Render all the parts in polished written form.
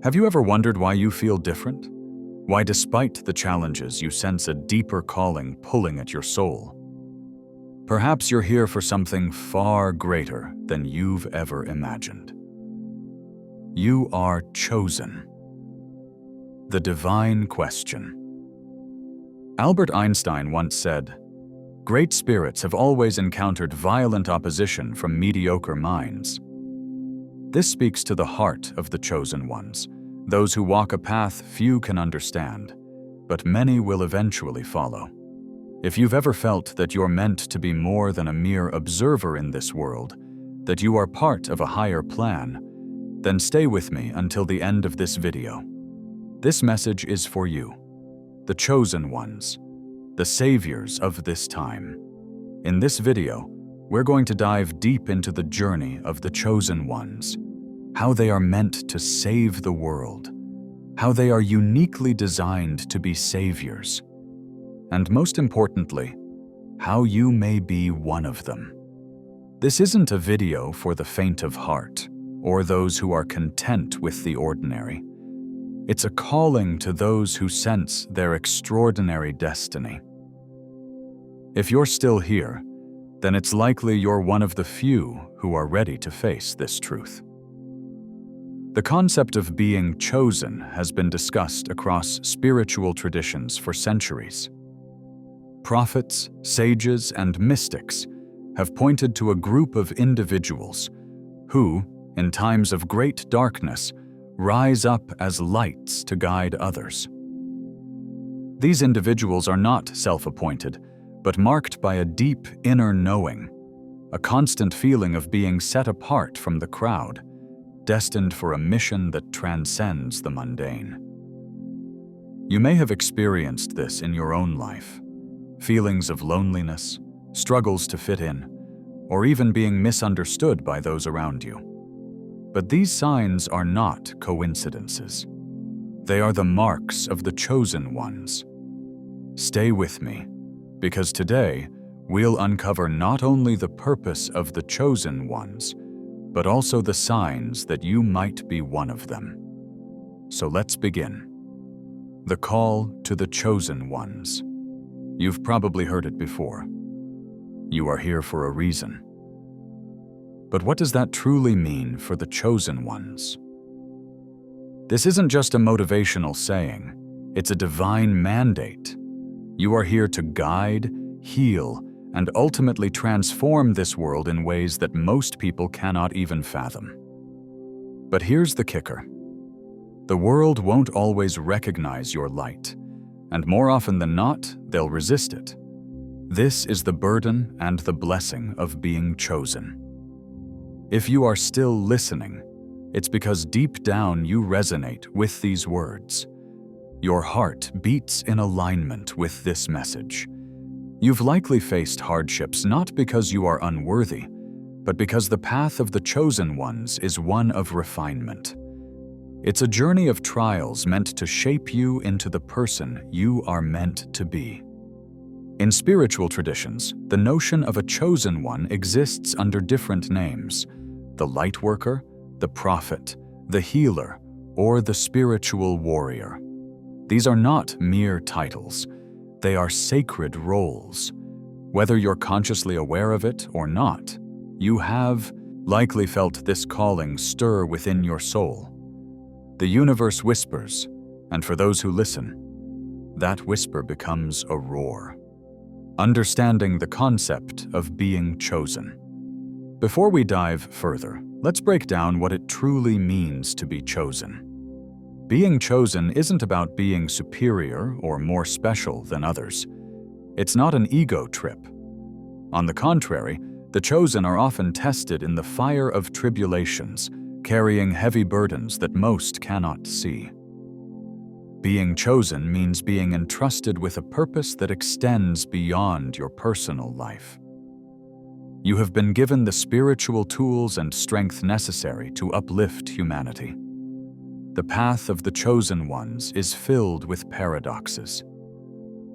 Have you ever wondered why you feel different? Why, despite the challenges, you sense a deeper calling pulling at your soul? Perhaps you're here for something far greater than you've ever imagined. You are chosen. The divine question. Albert Einstein once said, "Great spirits have always encountered violent opposition from mediocre minds." This speaks to the heart of the chosen ones, those who walk a path few can understand, but many will eventually follow. If you've ever felt that you're meant to be more than a mere observer in this world, that you are part of a higher plan, then stay with me until the end of this video. This message is for you, the chosen ones, the saviors of this time. In this video, we're going to dive deep into the journey of the chosen ones, how they are meant to save the world, how they are uniquely designed to be saviors, and most importantly, how you may be one of them. This isn't a video for the faint of heart or those who are content with the ordinary. It's a calling to those who sense their extraordinary destiny. If you're still here, then it's likely you're one of the few who are ready to face this truth. The concept of being chosen has been discussed across spiritual traditions for centuries. Prophets, sages, and mystics have pointed to a group of individuals who, in times of great darkness, rise up as lights to guide others. These individuals are not self-appointed, but marked by a deep inner knowing, a constant feeling of being set apart from the crowd, destined for a mission that transcends the mundane. You may have experienced this in your own life, feelings of loneliness, struggles to fit in, or even being misunderstood by those around you. But these signs are not coincidences. They are the marks of the chosen ones. Stay with me, because today we'll uncover not only the purpose of the chosen ones, but also the signs that you might be one of them. So let's begin. The call to the chosen ones. You've probably heard it before. You are here for a reason. But what does that truly mean for the chosen ones? This isn't just a motivational saying, it's a divine mandate. You are here to guide, heal, and ultimately transform this world in ways that most people cannot even fathom. But here's the kicker. The world won't always recognize your light, and more often than not, they'll resist it. This is the burden and the blessing of being chosen. If you are still listening, it's because deep down you resonate with these words. Your heart beats in alignment with this message. You've likely faced hardships not because you are unworthy, but because the path of the chosen ones is one of refinement. It's a journey of trials meant to shape you into the person you are meant to be. In spiritual traditions, the notion of a chosen one exists under different names: the light worker, the prophet, the healer, or the spiritual warrior. These are not mere titles. They are sacred roles. Whether you're consciously aware of it or not, you have likely felt this calling stir within your soul. The universe whispers, and for those who listen, that whisper becomes a roar. Understanding the concept of being chosen. Before we dive further, let's break down what it truly means to be chosen. Being chosen isn't about being superior or more special than others. It's not an ego trip. On the contrary, the chosen are often tested in the fire of tribulations, carrying heavy burdens that most cannot see. Being chosen means being entrusted with a purpose that extends beyond your personal life. You have been given the spiritual tools and strength necessary to uplift humanity. The path of the chosen ones is filled with paradoxes.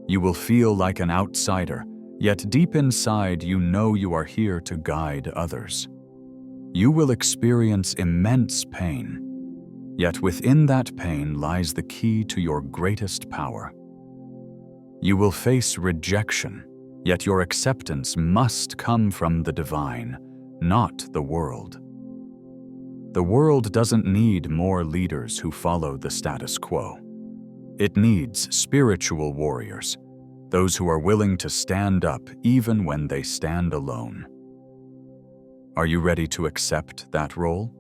You will feel like an outsider, yet deep inside you know you are here to guide others. You will experience immense pain. Yet within that pain lies the key to your greatest power. You will face rejection, yet your acceptance must come from the divine, not the world. The world doesn't need more leaders who follow the status quo. It needs spiritual warriors, those who are willing to stand up even when they stand alone. Are you ready to accept that role?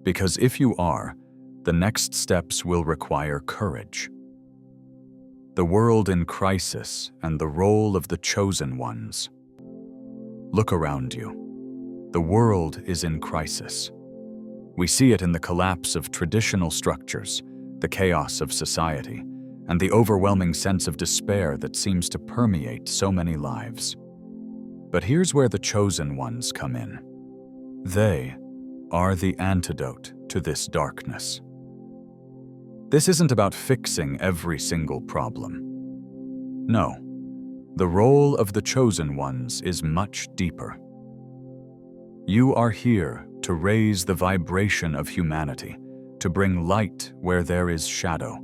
Because if you are, the next steps will require courage. The world in crisis and the role of the chosen ones. Look around you. The world is in crisis. We see it in the collapse of traditional structures, the chaos of society, and the overwhelming sense of despair that seems to permeate so many lives. But here's where the chosen ones come in. They are the antidote to this darkness. This isn't about fixing every single problem. No, the role of the chosen ones is much deeper. You are here to raise the vibration of humanity, to bring light where there is shadow,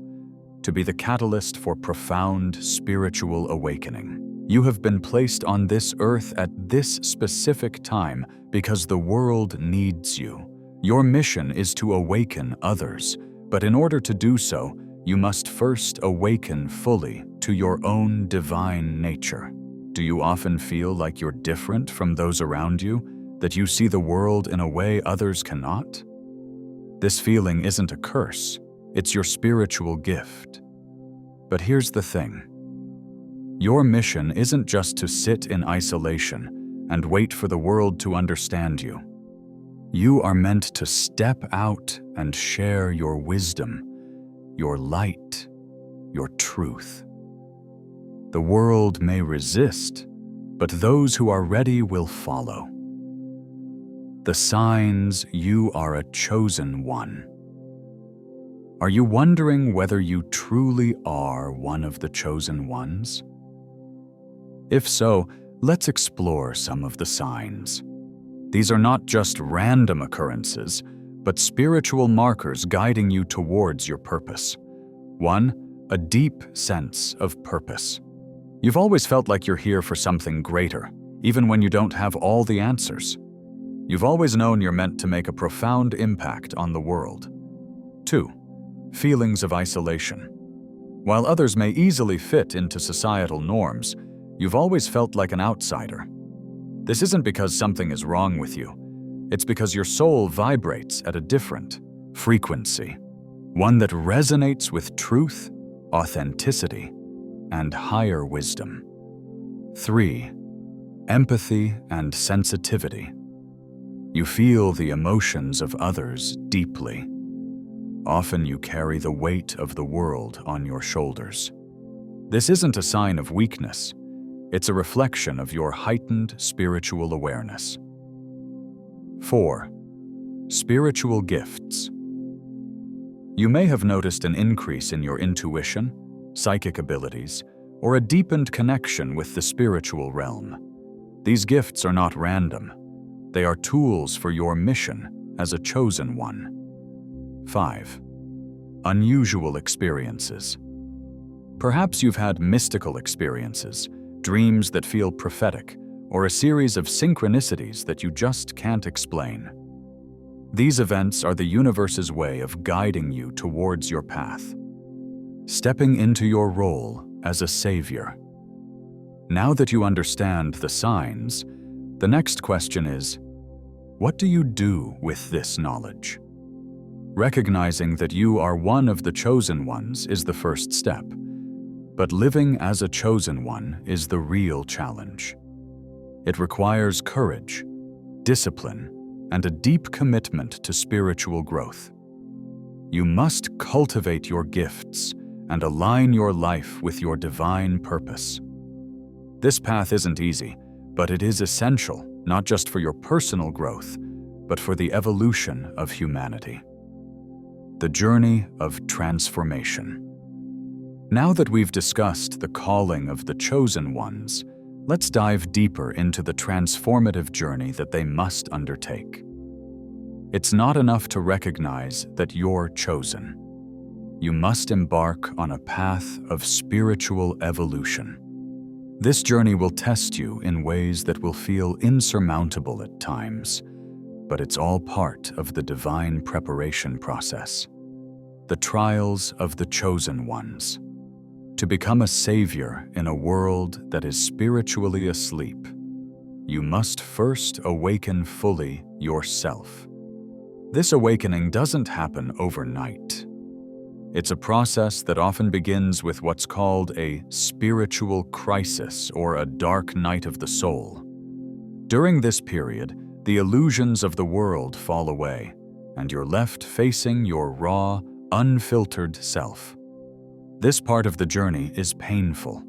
to be the catalyst for profound spiritual awakening. You have been placed on this earth at this specific time because the world needs you. Your mission is to awaken others, but in order to do so, you must first awaken fully to your own divine nature. Do you often feel like you're different from those around you, that you see the world in a way others cannot? This feeling isn't a curse, it's your spiritual gift. But here's the thing. Your mission isn't just to sit in isolation and wait for the world to understand you. You are meant to step out and share your wisdom, your light, your truth. The world may resist, but those who are ready will follow. The signs you are a chosen one. Are you wondering whether you truly are one of the chosen ones? If so, let's explore some of the signs. These are not just random occurrences, but spiritual markers guiding you towards your purpose. 1. A deep sense of purpose. You've always felt like you're here for something greater, even when you don't have all the answers. You've always known you're meant to make a profound impact on the world. 2. Feelings of isolation. While others may easily fit into societal norms, you've always felt like an outsider. This isn't because something is wrong with you. It's because your soul vibrates at a different frequency, one that resonates with truth, authenticity, and higher wisdom. 3. Empathy and sensitivity. You feel the emotions of others deeply. Often you carry the weight of the world on your shoulders. This isn't a sign of weakness. It's a reflection of your heightened spiritual awareness. 4. Spiritual gifts. You may have noticed an increase in your intuition, psychic abilities, or a deepened connection with the spiritual realm. These gifts are not random. They are tools for your mission as a chosen one. 5. Unusual experiences. Perhaps you've had mystical experiences, dreams that feel prophetic, or a series of synchronicities that you just can't explain. These events are the universe's way of guiding you towards your path, stepping into your role as a savior. Now that you understand the signs, the next question is, what do you do with this knowledge? Recognizing that you are one of the chosen ones is the first step, but living as a chosen one is the real challenge. It requires courage, discipline, and a deep commitment to spiritual growth. You must cultivate your gifts and align your life with your divine purpose. This path isn't easy, but it is essential, not just for your personal growth, but for the evolution of humanity. The journey of transformation. Now that we've discussed the calling of the chosen ones, let's dive deeper into the transformative journey that they must undertake. It's not enough to recognize that you're chosen. You must embark on a path of spiritual evolution. This journey will test you in ways that will feel insurmountable at times, but it's all part of the divine preparation process. The trials of the chosen ones. To become a savior in a world that is spiritually asleep, you must first awaken fully yourself. This awakening doesn't happen overnight. It's a process that often begins with what's called a spiritual crisis or a dark night of the soul. During this period, the illusions of the world fall away, and you're left facing your raw, unfiltered self. This part of the journey is painful.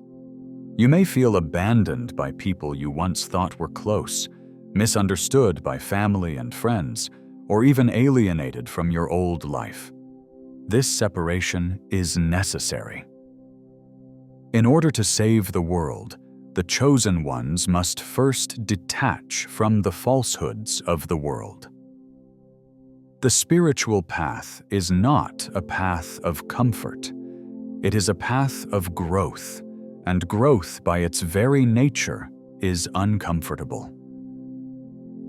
You may feel abandoned by people you once thought were close, misunderstood by family and friends, or even alienated from your old life. This separation is necessary. In order to save the world, the chosen ones must first detach from the falsehoods of the world. The spiritual path is not a path of comfort. It is a path of growth, and growth by its very nature is uncomfortable.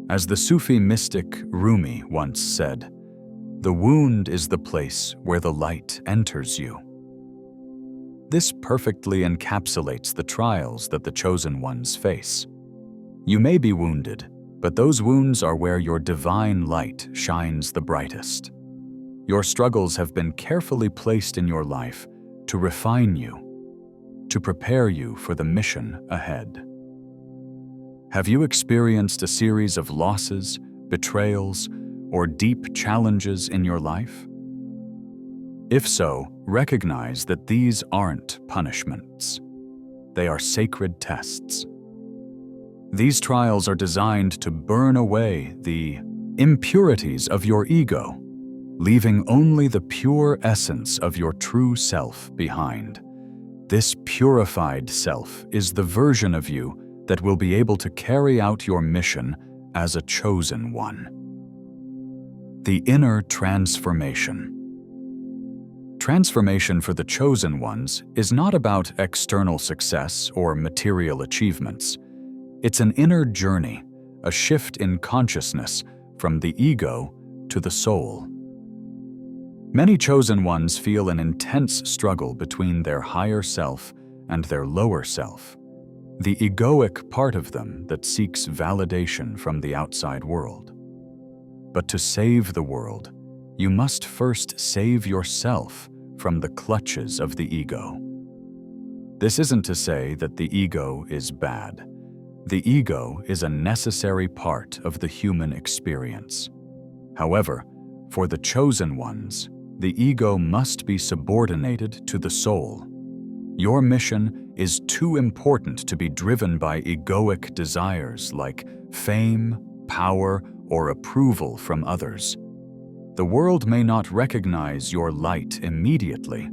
As the Sufi mystic Rumi once said, "The wound is the place where the light enters you." This perfectly encapsulates the trials that the chosen ones face. You may be wounded, but those wounds are where your divine light shines the brightest. Your struggles have been carefully placed in your life to refine you, to prepare you for the mission ahead. Have you experienced a series of losses, betrayals, or deep challenges in your life? If so, recognize that these aren't punishments. They are sacred tests. These trials are designed to burn away the impurities of your ego, leaving only the pure essence of your true self behind. This purified self is the version of you that will be able to carry out your mission as a chosen one. The inner transformation. Transformation for the chosen ones is not about external success or material achievements. It's an inner journey, a shift in consciousness from the ego to the soul. Many chosen ones feel an intense struggle between their higher self and their lower self, the egoic part of them that seeks validation from the outside world. But to save the world, you must first save yourself from the clutches of the ego. This isn't to say that the ego is bad. The ego is a necessary part of the human experience. However, for the chosen ones, the ego must be subordinated to the soul. Your mission is too important to be driven by egoic desires like fame, power, or approval from others. The world may not recognize your light immediately.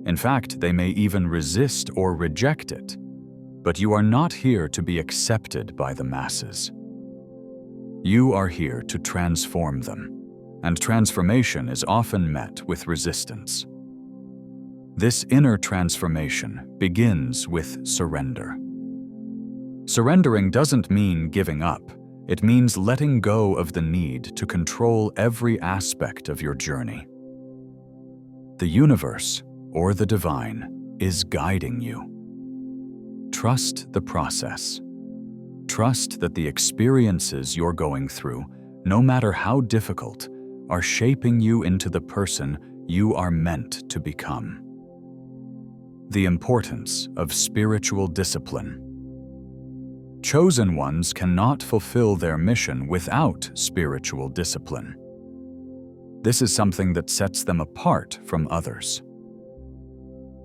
In fact, they may even resist or reject it. But you are not here to be accepted by the masses. You are here to transform them, and transformation is often met with resistance. This inner transformation begins with surrender. Surrendering doesn't mean giving up. It means letting go of the need to control every aspect of your journey. The universe, or the divine, is guiding you. Trust the process. Trust that the experiences you're going through, no matter how difficult, are shaping you into the person you are meant to become. The importance of spiritual discipline. Chosen ones cannot fulfill their mission without spiritual discipline. This is something that sets them apart from others.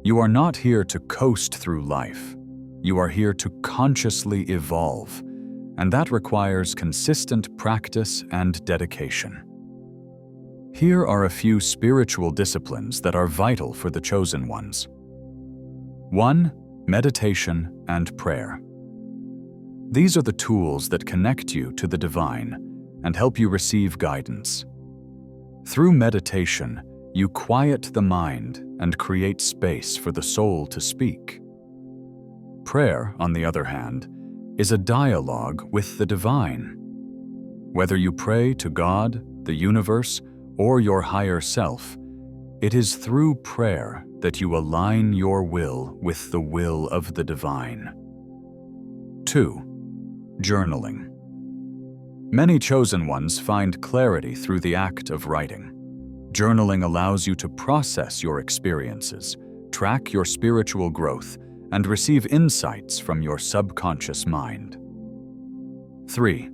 You are not here to coast through life. You are here to consciously evolve, and that requires consistent practice and dedication. Here are a few spiritual disciplines that are vital for the chosen ones. 1. Meditation and prayer. These are the tools that connect you to the divine and help you receive guidance. Through meditation, you quiet the mind and create space for the soul to speak. Prayer, on the other hand, is a dialogue with the divine. Whether you pray to God, the universe, or your higher self, it is through prayer that you align your will with the will of the divine. 2. Journaling. Many chosen ones find clarity through the act of writing. Journaling allows you to process your experiences, track your spiritual growth, and receive insights from your subconscious mind. 3.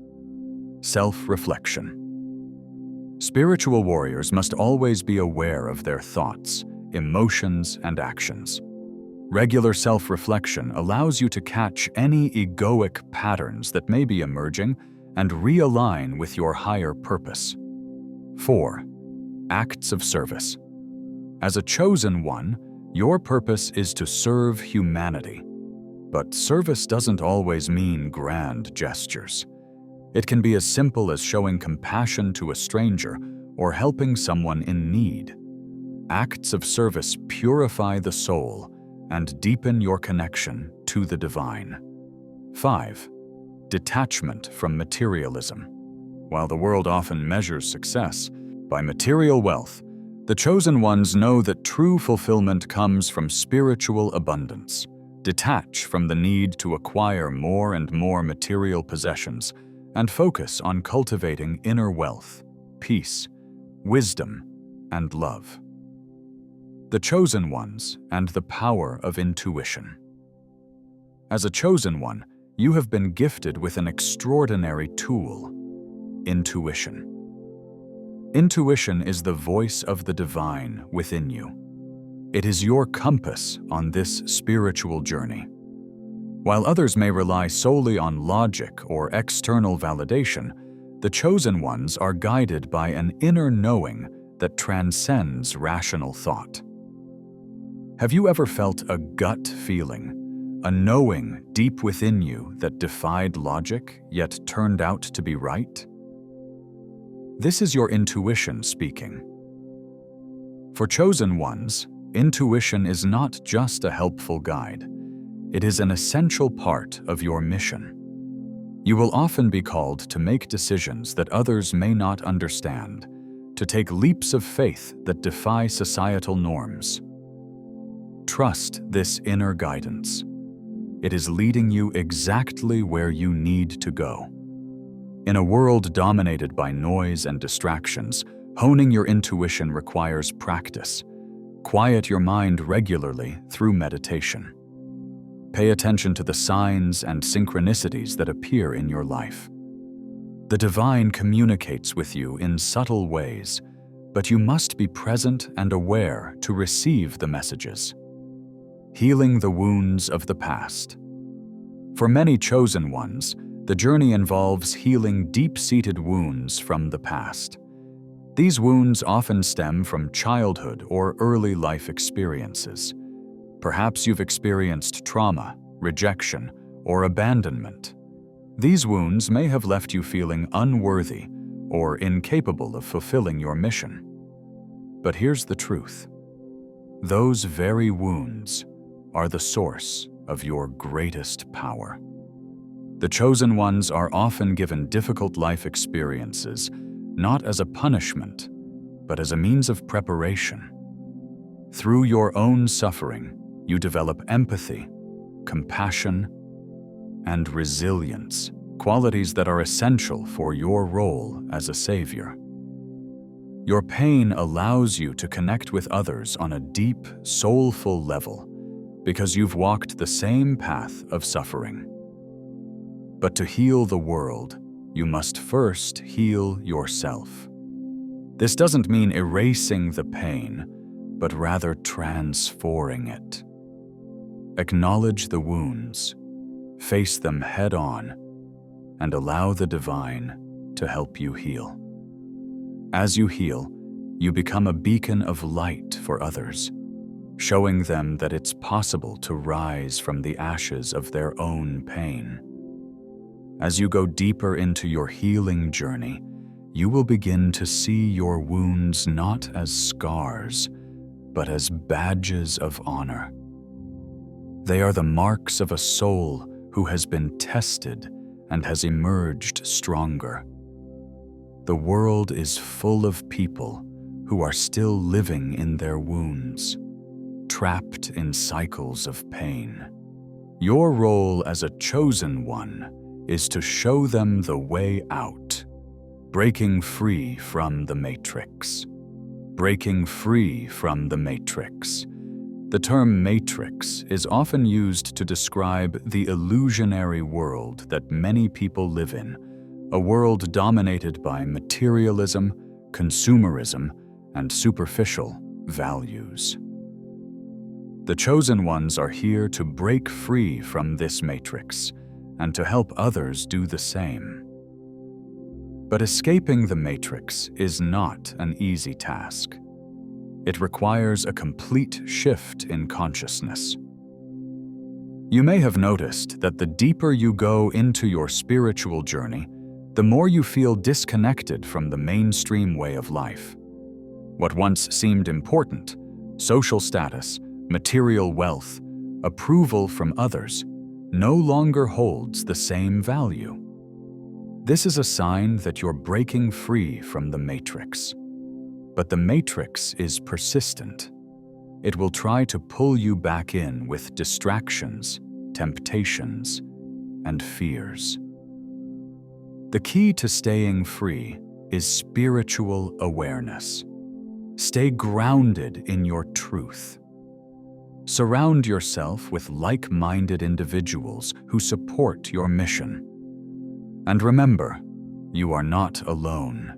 Self-reflection. Spiritual warriors must always be aware of their thoughts, emotions, and actions. Regular self-reflection allows you to catch any egoic patterns that may be emerging and realign with your higher purpose. 4. Acts of service. As a chosen one, your purpose is to serve humanity. But service doesn't always mean grand gestures. It can be as simple as showing compassion to a stranger or helping someone in need. Acts of service purify the soul and deepen your connection to the divine. 5. Detachment from materialism. While the world often measures success by material wealth, the chosen ones know that true fulfillment comes from spiritual abundance. Detach from the need to acquire more and more material possessions and focus on cultivating inner wealth, peace, wisdom, and love. The chosen ones and the power of intuition. As a chosen one, you have been gifted with an extraordinary tool: intuition. Intuition is the voice of the divine within you. It is your compass on this spiritual journey. While others may rely solely on logic or external validation, the chosen ones are guided by an inner knowing that transcends rational thought. Have you ever felt a gut feeling, a knowing deep within you that defied logic yet turned out to be right? This is your intuition speaking. For chosen ones, intuition is not just a helpful guide. It is an essential part of your mission. You will often be called to make decisions that others may not understand, to take leaps of faith that defy societal norms. Trust this inner guidance. It is leading you exactly where you need to go. In a world dominated by noise and distractions, honing your intuition requires practice. Quiet your mind regularly through meditation. Pay attention to the signs and synchronicities that appear in your life. The divine communicates with you in subtle ways, but you must be present and aware to receive the messages. Healing the wounds of the past. For many chosen ones, the journey involves healing deep-seated wounds from the past. These wounds often stem from childhood or early life experiences. Perhaps you've experienced trauma, rejection, or abandonment. These wounds may have left you feeling unworthy or incapable of fulfilling your mission. But here's the truth. Those very wounds are the source of your greatest power. The chosen ones are often given difficult life experiences, not as a punishment, but as a means of preparation. Through your own suffering, you develop empathy, compassion, and resilience, qualities that are essential for your role as a savior. Your pain allows you to connect with others on a deep, soulful level because you've walked the same path of suffering. But to heal the world, you must first heal yourself. This doesn't mean erasing the pain, but rather transforming it. Acknowledge the wounds, face them head-on, and allow the divine to help you heal. As you heal, you become a beacon of light for others, showing them that it's possible to rise from the ashes of their own pain. As you go deeper into your healing journey, you will begin to see your wounds not as scars, but as badges of honor. They are the marks of a soul who has been tested and has emerged stronger. The world is full of people who are still living in their wounds, trapped in cycles of pain. Your role as a chosen one is to show them the way out, breaking free from the matrix. Breaking free from the matrix. The term matrix is often used to describe the illusionary world that many people live in, a world dominated by materialism, consumerism, and superficial values. The chosen ones are here to break free from this matrix and to help others do the same. But escaping the matrix is not an easy task. It requires a complete shift in consciousness. You may have noticed that the deeper you go into your spiritual journey, the more you feel disconnected from the mainstream way of life. What once seemed important, social status, material wealth, approval from others, no longer holds the same value. This is a sign that you're breaking free from the matrix. But the matrix is persistent. It will try to pull you back in with distractions, temptations, and fears. The key to staying free is spiritual awareness. Stay grounded in your truth. Surround yourself with like-minded individuals who support your mission. And remember, you are not alone.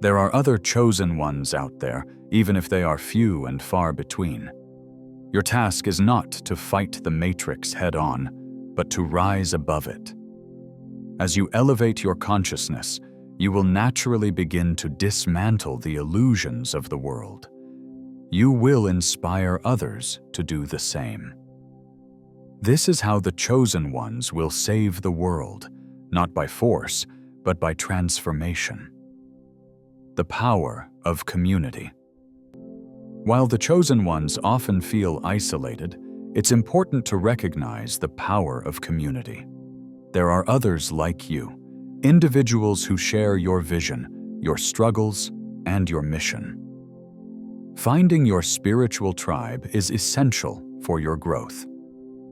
There are other chosen ones out there, even if they are few and far between. Your task is not to fight the matrix head-on, but to rise above it. As you elevate your consciousness, you will naturally begin to dismantle the illusions of the world. You will inspire others to do the same. This is how the chosen ones will save the world, not by force, but by transformation. The power of community. While the chosen ones often feel isolated, it's important to recognize the power of community. There are others like you, individuals who share your vision, your struggles, and your mission. Finding your spiritual tribe is essential for your growth.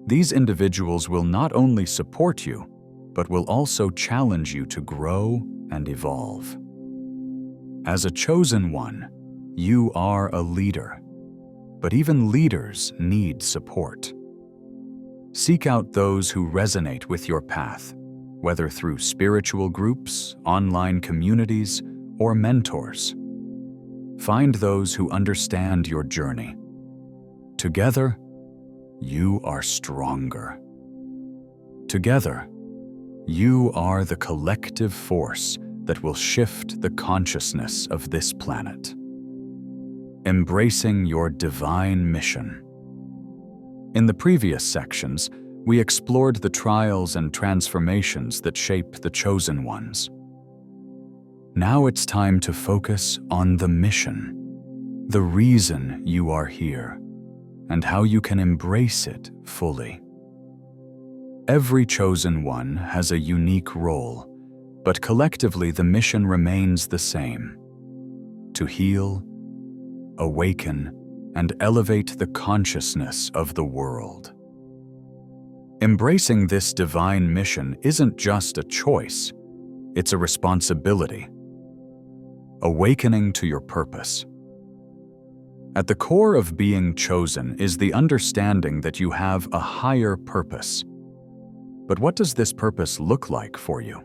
These individuals will not only support you, but will also challenge you to grow and evolve. As a chosen one, you are a leader, but even leaders need support. Seek out those who resonate with your path, whether through spiritual groups, online communities, or mentors. Find those who understand your journey. Together, you are stronger. Together, you are the collective force that will shift the consciousness of this planet. Embracing your divine mission. In the previous sections, we explored the trials and transformations that shape the chosen ones. Now it's time to focus on the mission, the reason you are here, and how you can embrace it fully. Every chosen one has a unique role, but collectively the mission remains the same: to heal, awaken, and elevate the consciousness of the world. Embracing this divine mission isn't just a choice, it's a responsibility. Awakening to your purpose. At the core of being chosen is the understanding that you have a higher purpose. But what does this purpose look like for you?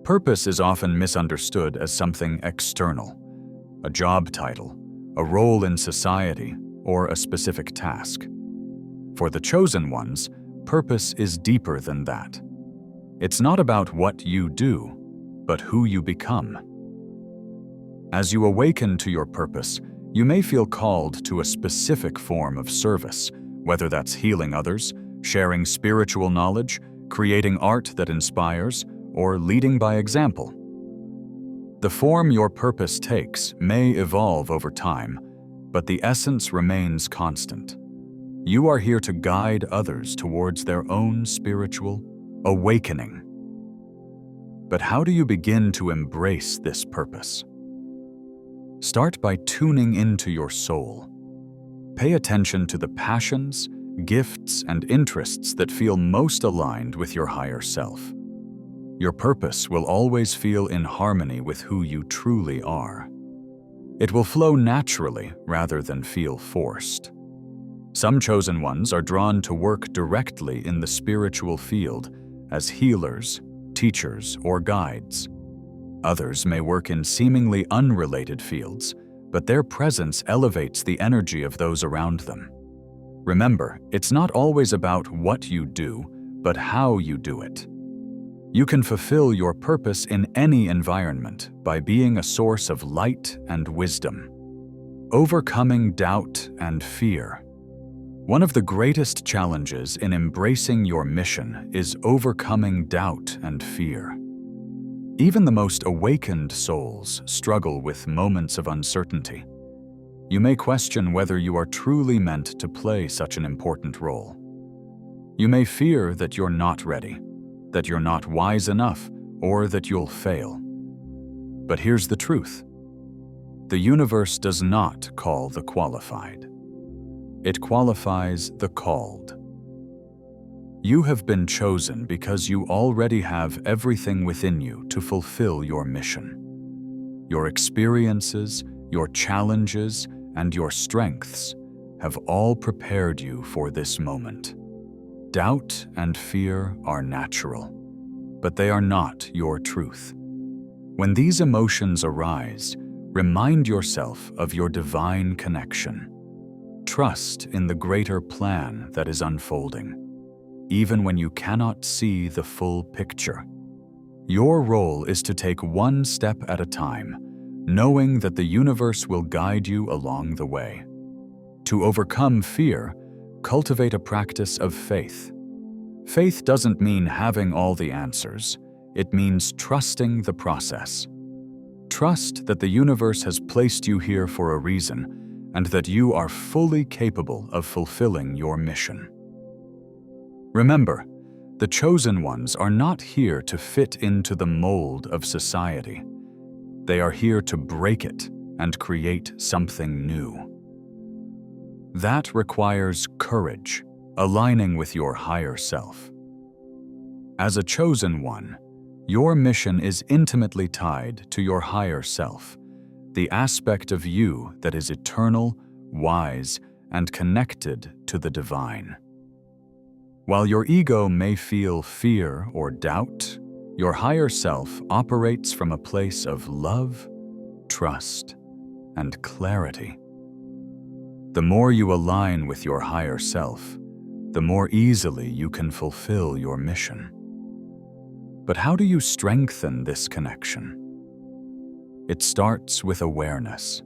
Purpose is often misunderstood as something external, a job title, a role in society, or a specific task. For the chosen ones, purpose is deeper than that. It's not about what you do, but who you become. As you awaken to your purpose, you may feel called to a specific form of service, whether that's healing others, sharing spiritual knowledge, creating art that inspires, or leading by example. The form your purpose takes may evolve over time, but the essence remains constant. You are here to guide others towards their own spiritual awakening. But how do you begin to embrace this purpose? Start by tuning into your soul. Pay attention to the passions, gifts, and interests that feel most aligned with your higher self. Your purpose will always feel in harmony with who you truly are. It will flow naturally rather than feel forced. Some chosen ones are drawn to work directly in the spiritual field as healers, teachers, or guides. Others may work in seemingly unrelated fields, but their presence elevates the energy of those around them. Remember, it's not always about what you do, but how you do it. You can fulfill your purpose in any environment by being a source of light and wisdom. Overcoming doubt and fear. One of the greatest challenges in embracing your mission is overcoming doubt and fear. Even the most awakened souls struggle with moments of uncertainty. You may question whether you are truly meant to play such an important role. You may fear that you're not ready, that you're not wise enough, or that you'll fail. But here's the truth. The universe does not call the qualified. It qualifies the called. You have been chosen because you already have everything within you to fulfill your mission. Your experiences, your challenges, and your strengths have all prepared you for this moment. Doubt and fear are natural, but they are not your truth. When these emotions arise, remind yourself of your divine connection. Trust in the greater plan that is unfolding, even when you cannot see the full picture. Your role is to take one step at a time, knowing that the universe will guide you along the way. To overcome fear, cultivate a practice of faith. Faith doesn't mean having all the answers. It means trusting the process. Trust that the universe has placed you here for a reason, and that you are fully capable of fulfilling your mission. Remember, the chosen ones are not here to fit into the mold of society. They are here to break it and create something new. That requires courage, aligning with your higher self. As a chosen one, your mission is intimately tied to your higher self, the aspect of you that is eternal, wise, and connected to the divine. While your ego may feel fear or doubt, your higher self operates from a place of love, trust, and clarity. The more you align with your higher self, the more easily you can fulfill your mission. But how do you strengthen this connection? It starts with awareness.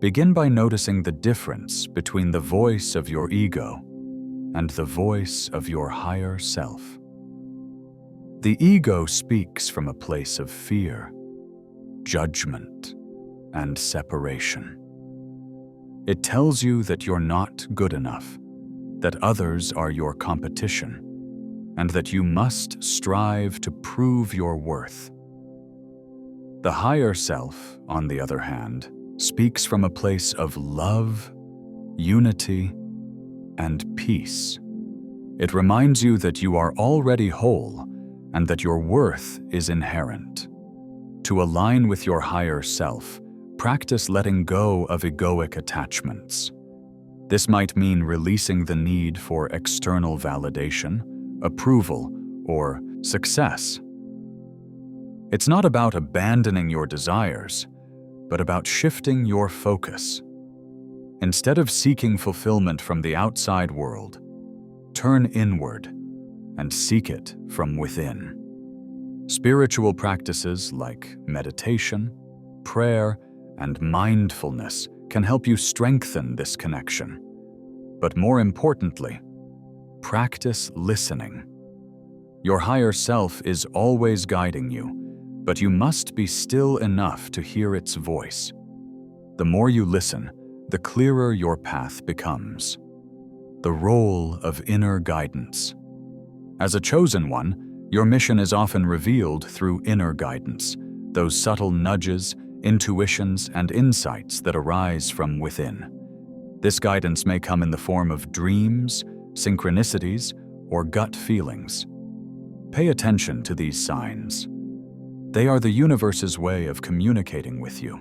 Begin by noticing the difference between the voice of your ego and the voice of your higher self. The ego speaks from a place of fear, judgment, and separation. It tells you that you're not good enough, that others are your competition, and that you must strive to prove your worth. The higher self, on the other hand, speaks from a place of love, unity, and peace. It reminds you that you are already whole and that your worth is inherent. To align with your higher self, practice letting go of egoic attachments. This might mean releasing the need for external validation, approval, or success. It's not about abandoning your desires, but about shifting your focus. Instead of seeking fulfillment from the outside world, turn inward and seek it from within. Spiritual practices like meditation, prayer, and mindfulness can help you strengthen this connection. But more importantly, practice listening. Your higher self is always guiding you, but you must be still enough to hear its voice. The more you listen, the clearer your path becomes. The role of inner guidance. As a chosen one, your mission is often revealed through inner guidance, those subtle nudges, intuitions, and insights that arise from within. This guidance may come in the form of dreams, synchronicities, or gut feelings. Pay attention to these signs. They are the universe's way of communicating with you.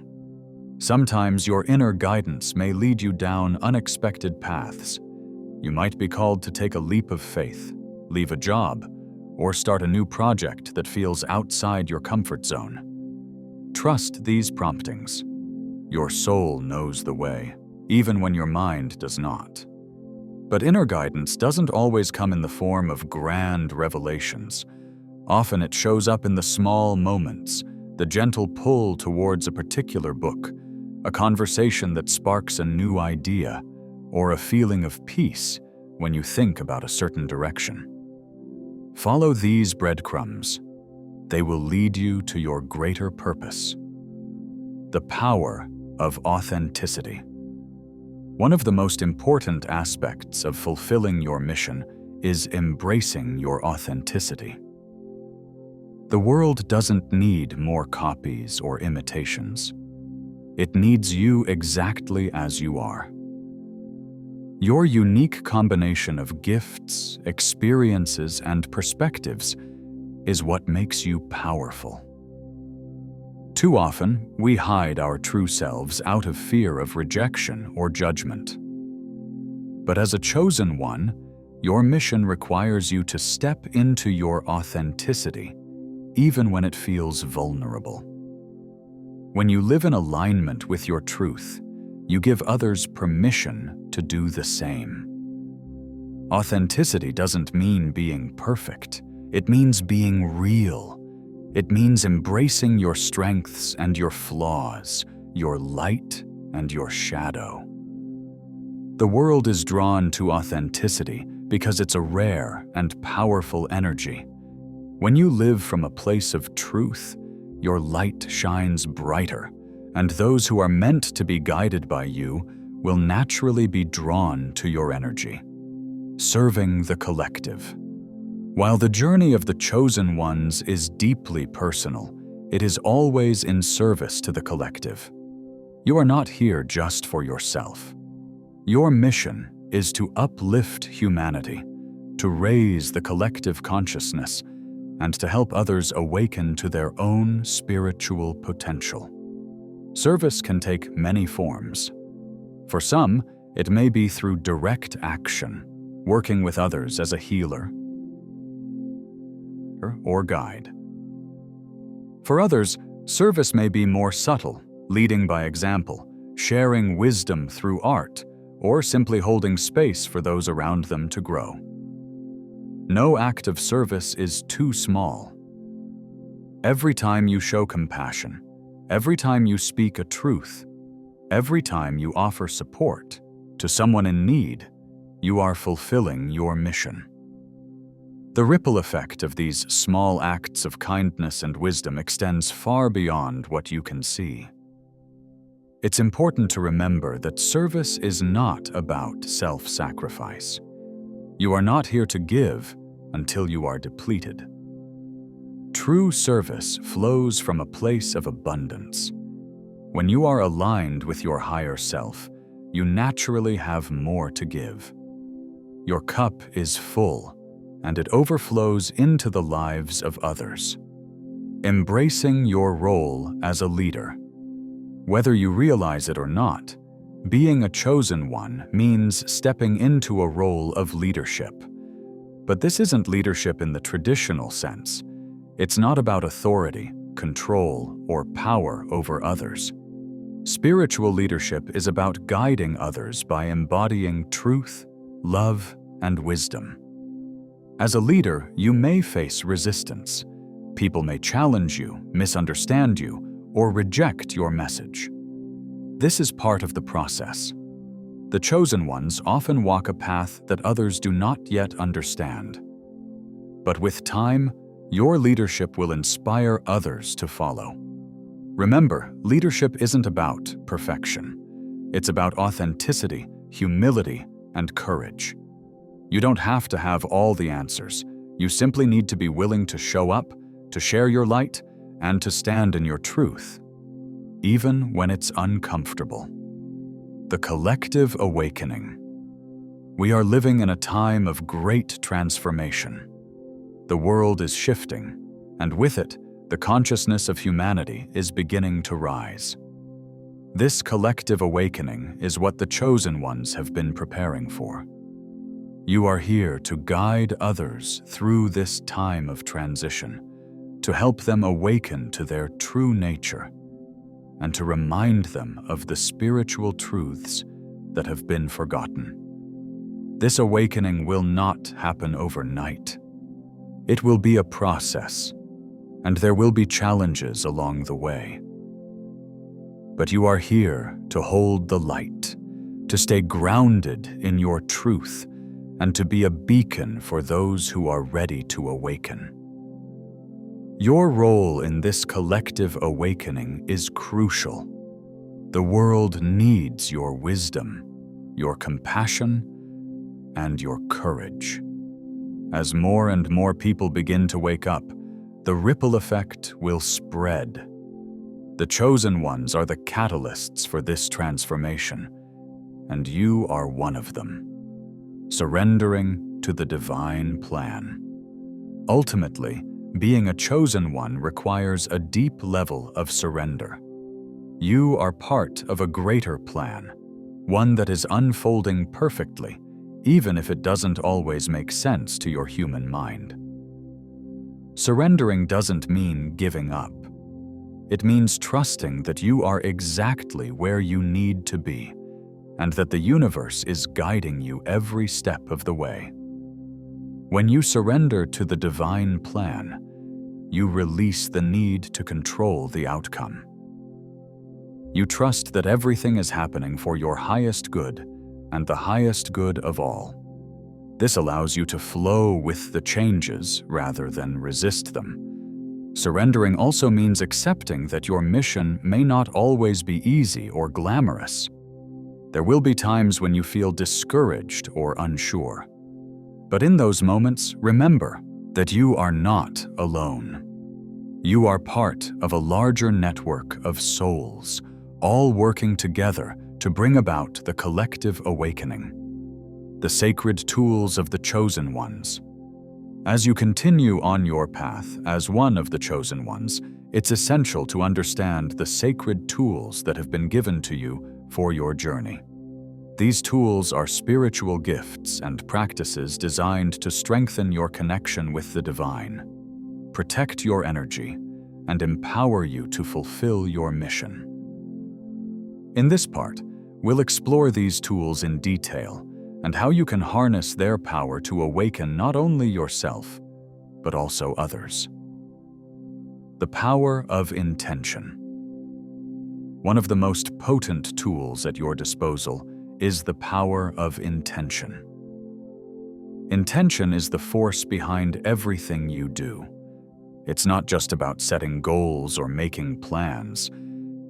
Sometimes your inner guidance may lead you down unexpected paths. You might be called to take a leap of faith, leave a job, or start a new project that feels outside your comfort zone. Trust these promptings. Your soul knows the way, even when your mind does not. But inner guidance doesn't always come in the form of grand revelations. Often it shows up in the small moments, the gentle pull towards a particular book, a conversation that sparks a new idea, or a feeling of peace when you think about a certain direction. Follow these breadcrumbs. They will lead you to your greater purpose. The power of authenticity. One of the most important aspects of fulfilling your mission is embracing your authenticity. The world doesn't need more copies or imitations. It needs you exactly as you are. Your unique combination of gifts, experiences, and perspectives is what makes you powerful. Too often, we hide our true selves out of fear of rejection or judgment. But as a chosen one, your mission requires you to step into your authenticity, even when it feels vulnerable. When you live in alignment with your truth, you give others permission to do the same. Authenticity doesn't mean being perfect. It means being real. It means embracing your strengths and your flaws, your light and your shadow. The world is drawn to authenticity because it's a rare and powerful energy. When you live from a place of truth, your light shines brighter, and those who are meant to be guided by you will naturally be drawn to your energy. Serving the collective. While the journey of the chosen ones is deeply personal, it is always in service to the collective. You are not here just for yourself. Your mission is to uplift humanity, to raise the collective consciousness, and to help others awaken to their own spiritual potential. Service can take many forms. For some, it may be through direct action, working with others as a healer or guide. For others, service may be more subtle, leading by example, sharing wisdom through art, or simply holding space for those around them to grow. No act of service is too small. Every time you show compassion, every time you speak a truth, every time you offer support to someone in need, you are fulfilling your mission. The ripple effect of these small acts of kindness and wisdom extends far beyond what you can see. It's important to remember that service is not about self-sacrifice. You are not here to give until you are depleted. True service flows from a place of abundance. When you are aligned with your higher self, you naturally have more to give. Your cup is full, and it overflows into the lives of others. Embracing your role as a leader. Whether you realize it or not, being a chosen one means stepping into a role of leadership. But this isn't leadership in the traditional sense. It's not about authority, control, or power over others. Spiritual leadership is about guiding others by embodying truth, love, and wisdom. As a leader, you may face resistance. People may challenge you, misunderstand you, or reject your message. This is part of the process. The chosen ones often walk a path that others do not yet understand. But with time, Your leadership will inspire others to follow. Remember, leadership isn't about perfection. It's about authenticity, humility, and courage. You don't have to have all the answers. You simply need to be willing to show up, to share your light, and to stand in your truth, even when it's uncomfortable. The collective awakening. We are living in a time of great transformation. The world is shifting, and with it, the consciousness of humanity is beginning to rise. This collective awakening is what the chosen ones have been preparing for. You are here to guide others through this time of transition, to help them awaken to their true nature, and to remind them of the spiritual truths that have been forgotten. This awakening will not happen overnight. It will be a process, and there will be challenges along the way. But you are here to hold the light, to stay grounded in your truth, and to be a beacon for those who are ready to awaken. Your role in this collective awakening is crucial. The world needs your wisdom, your compassion, and your courage. As more and more people begin to wake up, the ripple effect will spread. The chosen ones are the catalysts for this transformation, and you are one of them, surrendering to the divine plan. Ultimately, being a chosen one requires a deep level of surrender. You are part of a greater plan, one that is unfolding perfectly, even if it doesn't always make sense to your human mind. Surrendering doesn't mean giving up. It means trusting that you are exactly where you need to be, and that the universe is guiding you every step of the way. When you surrender to the divine plan, you release the need to control the outcome. You trust that everything is happening for your highest good and the highest good of all. This allows you to flow with the changes rather than resist them. Surrendering also means accepting that your mission may not always be easy or glamorous. There will be times when you feel discouraged or unsure. But in those moments, remember that you are not alone. You are part of a larger network of souls, all working together to bring about the collective awakening, the sacred tools of the chosen ones. As you continue on your path as one of the chosen ones, it's essential to understand the sacred tools that have been given to you for your journey. These tools are spiritual gifts and practices designed to strengthen your connection with the divine, protect your energy, and empower you to fulfill your mission. In this part, we'll explore these tools in detail and how you can harness their power to awaken not only yourself, but also others. The power of intention. One of the most potent tools at your disposal is the power of intention. Intention is the force behind everything you do. It's not just about setting goals or making plans.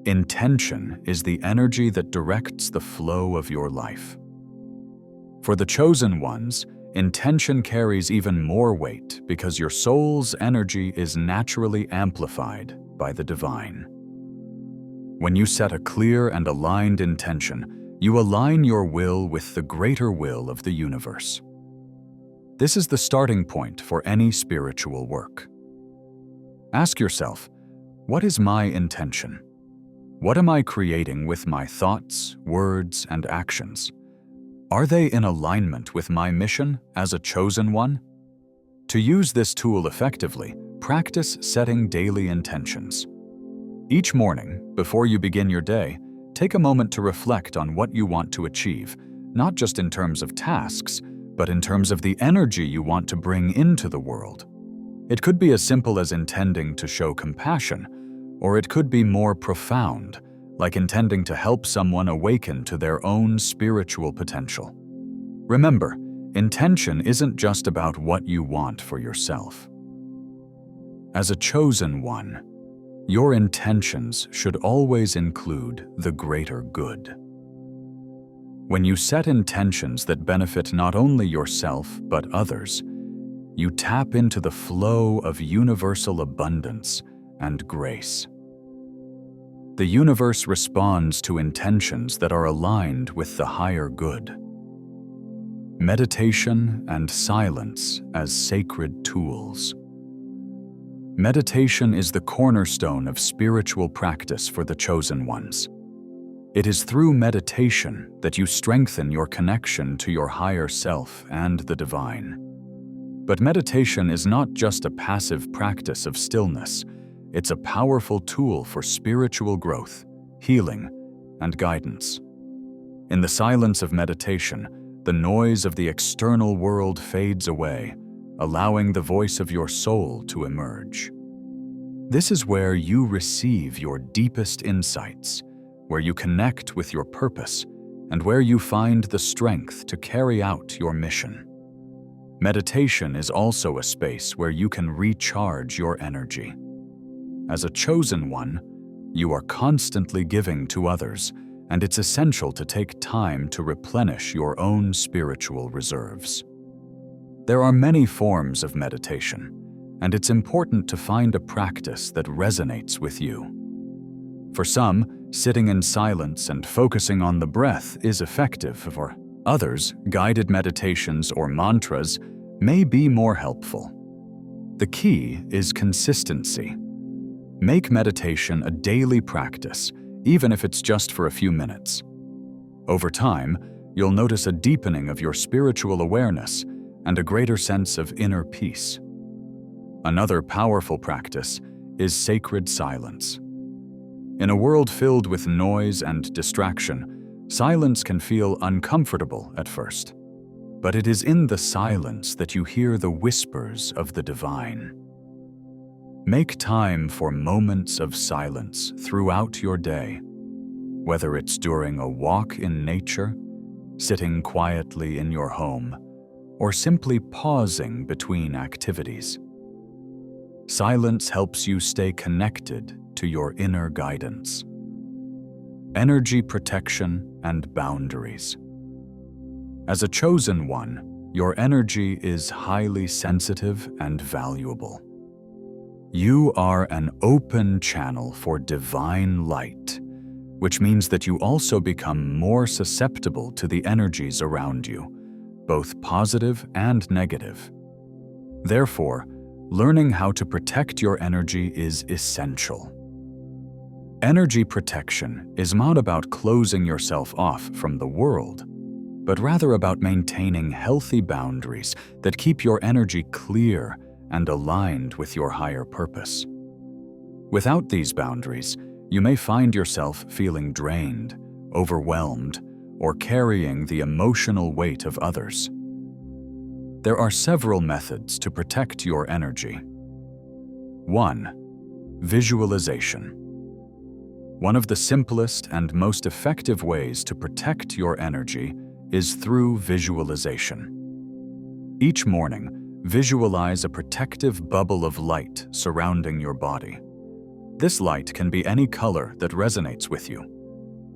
Intention is the energy that directs the flow of your life. For the chosen ones, intention carries even more weight because your soul's energy is naturally amplified by the divine. When you set a clear and aligned intention, you align your will with the greater will of the universe. This is the starting point for any spiritual work. Ask yourself, what is my intention? What am I creating with my thoughts, words, and actions? Are they in alignment with my mission as a chosen one? To use this tool effectively, practice setting daily intentions. Each morning, before you begin your day, take a moment to reflect on what you want to achieve, not just in terms of tasks, but in terms of the energy you want to bring into the world. It could be as simple as intending to show compassion, or it could be more profound, like intending to help someone awaken to their own spiritual potential. Remember, intention isn't just about what you want for yourself. As a chosen one, your intentions should always include the greater good. When you set intentions that benefit not only yourself but others, you tap into the flow of universal abundance and grace. The universe responds to intentions that are aligned with the higher good. Meditation and silence as sacred tools. Meditation is the cornerstone of spiritual practice for the chosen ones. It is through meditation that you strengthen your connection to your higher self and the divine. But meditation is not just a passive practice of stillness. It's a powerful tool for spiritual growth, healing, and guidance. In the silence of meditation, the noise of the external world fades away, allowing the voice of your soul to emerge. This is where you receive your deepest insights, where you connect with your purpose, and where you find the strength to carry out your mission. Meditation is also a space where you can recharge your energy. As a chosen one, you are constantly giving to others, and it's essential to take time to replenish your own spiritual reserves. There are many forms of meditation, and it's important to find a practice that resonates with you. For some, sitting in silence and focusing on the breath is effective. For others, guided meditations or mantras may be more helpful. The key is consistency. Make meditation a daily practice, even if it's just for a few minutes. Over time, you'll notice a deepening of your spiritual awareness and a greater sense of inner peace. Another powerful practice is sacred silence. In a world filled with noise and distraction, silence can feel uncomfortable at first. But it is in the silence that you hear the whispers of the divine. Make time for moments of silence throughout your day, whether it's during a walk in nature, sitting quietly in your home, or simply pausing between activities. Silence helps you stay connected to your inner guidance. Energy protection and boundaries. As a chosen one, your energy is highly sensitive and valuable. You are an open channel for divine light, which means that you also become more susceptible to the energies around you, both positive and negative. Therefore, learning how to protect your energy is essential. Energy protection is not about closing yourself off from the world, but rather about maintaining healthy boundaries that keep your energy clear and aligned with your higher purpose. Without these boundaries, you may find yourself feeling drained, overwhelmed, or carrying the emotional weight of others. There are several methods to protect your energy. 1. Visualization. One of the simplest and most effective ways to protect your energy is through visualization. Each morning, visualize a protective bubble of light surrounding your body. This light can be any color that resonates with you.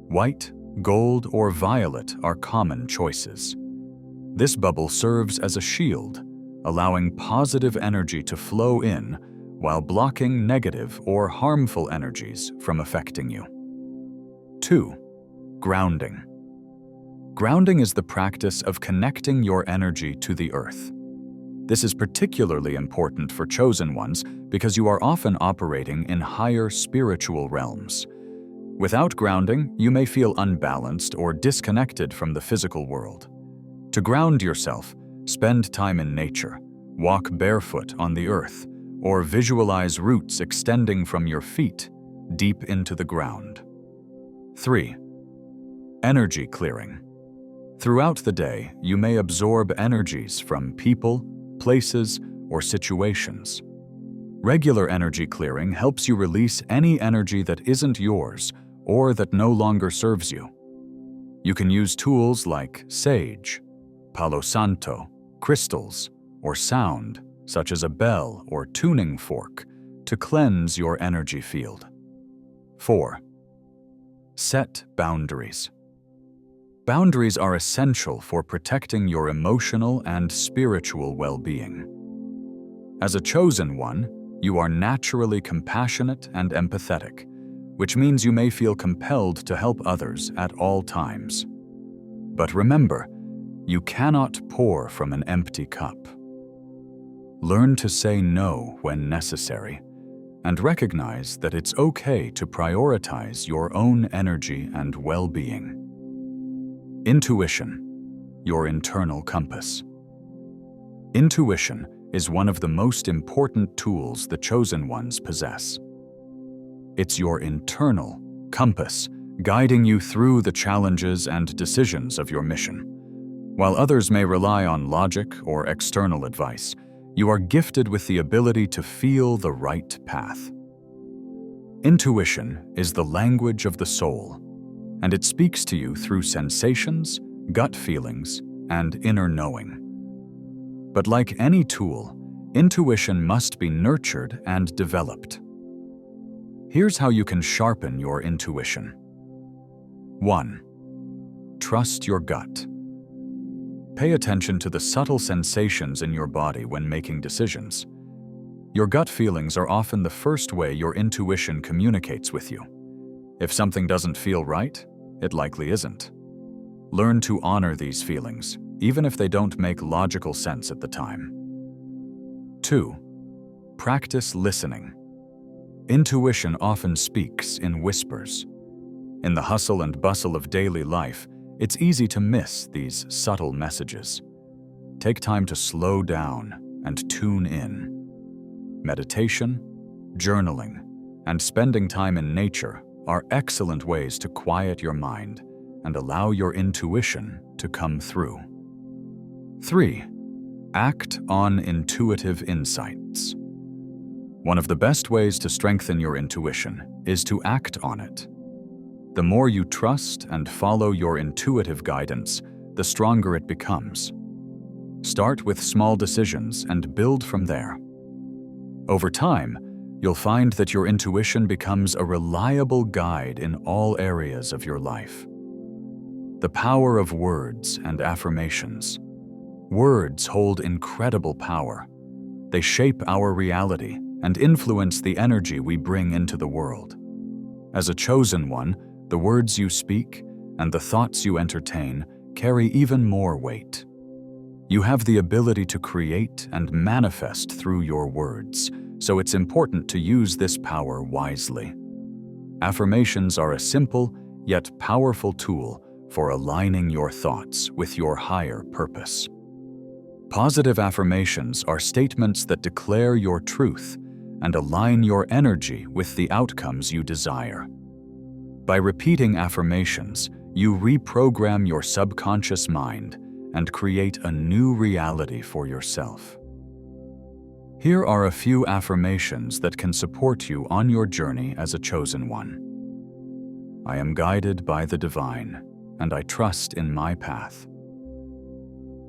White, gold, or violet are common choices. This bubble serves as a shield, allowing positive energy to flow in while blocking negative or harmful energies from affecting you. 2. Grounding. Grounding is the practice of connecting your energy to the earth. This is particularly important for chosen ones because you are often operating in higher spiritual realms. Without grounding, you may feel unbalanced or disconnected from the physical world. To ground yourself, spend time in nature, walk barefoot on the earth, or visualize roots extending from your feet deep into the ground. 3. Energy clearing. Throughout the day, you may absorb energies from people, places, or situations. Regular energy clearing helps you release any energy that isn't yours or that no longer serves you. You can use tools like sage, Palo Santo, crystals, or sound, such as a bell or tuning fork, to cleanse your energy field. 4. Set boundaries. Boundaries are essential for protecting your emotional and spiritual well-being. As a chosen one, you are naturally compassionate and empathetic, which means you may feel compelled to help others at all times. But remember, you cannot pour from an empty cup. Learn to say no when necessary, and recognize that it's okay to prioritize your own energy and well-being. Intuition, your internal compass. Intuition is one of the most important tools the chosen ones possess. It's your internal compass guiding you through the challenges and decisions of your mission. While others may rely on logic or external advice, you are gifted with the ability to feel the right path. Intuition is the language of the soul, and it speaks to you through sensations, gut feelings, and inner knowing. But like any tool, intuition must be nurtured and developed. Here's how you can sharpen your intuition. 1. Trust your gut. Pay attention to the subtle sensations in your body when making decisions. Your gut feelings are often the first way your intuition communicates with you. If something doesn't feel right, it likely isn't. Learn to honor these feelings, even if they don't make logical sense at the time. 2. Practice listening. Intuition often speaks in whispers. In the hustle and bustle of daily life, it's easy to miss these subtle messages. Take time to slow down and tune in. Meditation, journaling, and spending time in nature are excellent ways to quiet your mind and allow your intuition to come through. 3. Act on intuitive insights. One of the best ways to strengthen your intuition is to act on it. The more you trust and follow your intuitive guidance, the stronger it becomes. Start with small decisions and build from there. Over time, you'll find that your intuition becomes a reliable guide in all areas of your life. The power of words and affirmations. Words hold incredible power. They shape our reality and influence the energy we bring into the world. As a chosen one, the words you speak and the thoughts you entertain carry even more weight. You have the ability to create and manifest through your words, so it's important to use this power wisely. Affirmations are a simple yet powerful tool for aligning your thoughts with your higher purpose. Positive affirmations are statements that declare your truth and align your energy with the outcomes you desire. By repeating affirmations, you reprogram your subconscious mind and create a new reality for yourself. Here are a few affirmations that can support you on your journey as a chosen one. I am guided by the divine, and I trust in my path.